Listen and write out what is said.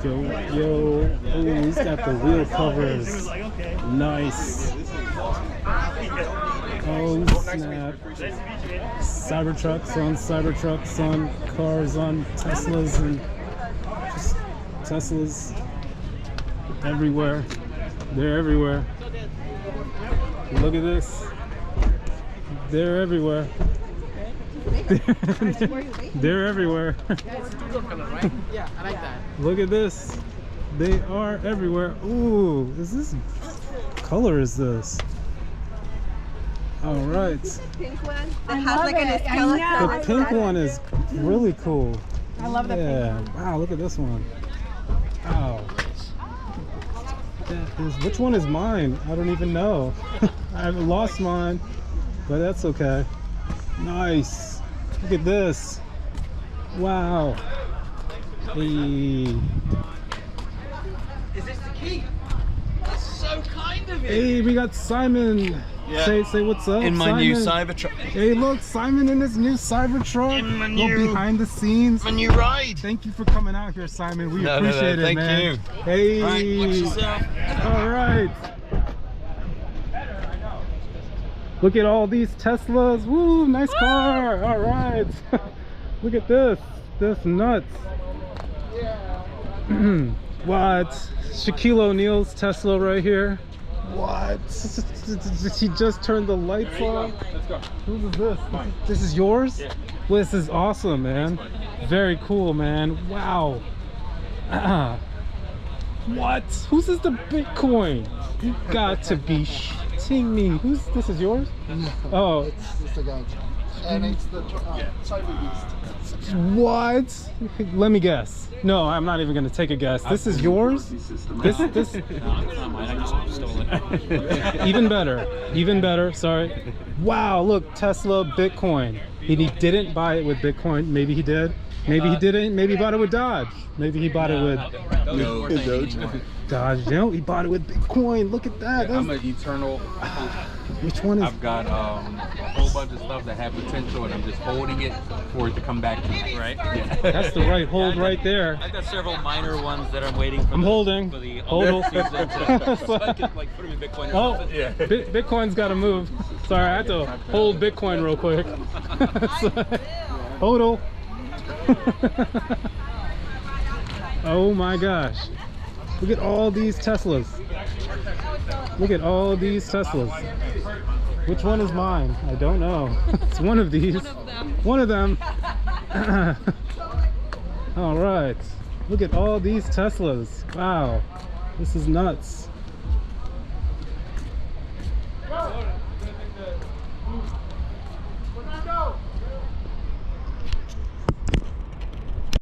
Yo, yo. Oh, he's got the wheel covers. Nice. Oh, snap. Cybertrucks on Cybertrucks on cars on Teslas and just Teslas everywhere. They're everywhere. Look at this. They're everywhere. They're everywhere. Yeah, I like that. Look at this. They are everywhere. Ooh, is this color is this? All right. The pink one that has like an skeleton. The pink one is really cool. I love the pink one. Wow, look at this one. Wow. That is, which one is mine? I don't even know. I've lost mine, but that's okay. Nice. Look at this. Wow. Hey. Is this the key? That's so kind of you. Hey, we got Simon. Yeah. Say what's up, In my Simon. new Cybertruck. Hey, look, Simon in his new Cybertruck. In my Little new- behind the scenes. My new ride. Thank you for coming out here, Simon. We No, appreciate it, thank man. you. Hey. All right, watch yourself. All right. Look at all these Teslas. Woo, nice car. All right. Look at this. This nuts. What? Shaquille O'Neal's Tesla right here. What? He just turned the lights on. Let's go. Who is this? This is yours? Yeah. Well, this is awesome, man. Very cool, man. Wow. What? Whose is the Bitcoin? You got to be shitting me. Who's this? Is yours? Oh. It's the guy. And it's the Cyberbeast. What? Let me guess. No, I'm not even gonna take a guess. This is yours? This No, it's not mine. I just stole it. even better, sorry. Wow, look, Tesla Bitcoin. He didn't buy it with Bitcoin. Maybe he did. Maybe he didn't. Maybe he bought it with Dodge. Maybe he bought it with Dodge. No, he bought it with Bitcoin. Look at that. I'm an eternal. Which one is? I've got a whole bunch of stuff that have potential, and I'm just holding it for it to come back to me. Right? Yeah. That's the right hold right there. I've got several minor ones that I'm waiting for. I'm holding. For the Hold. season so I can like put them in Bitcoin or Oh, something. Yeah. Bitcoin's got to move. Sorry, I had to hold Bitcoin real quick. Hodl. Oh my gosh. Look at all these Teslas. Look at all these Teslas. Which one is mine? I don't know. It's one of these. One of them. All right. Look at all these Teslas. Wow. This is nuts.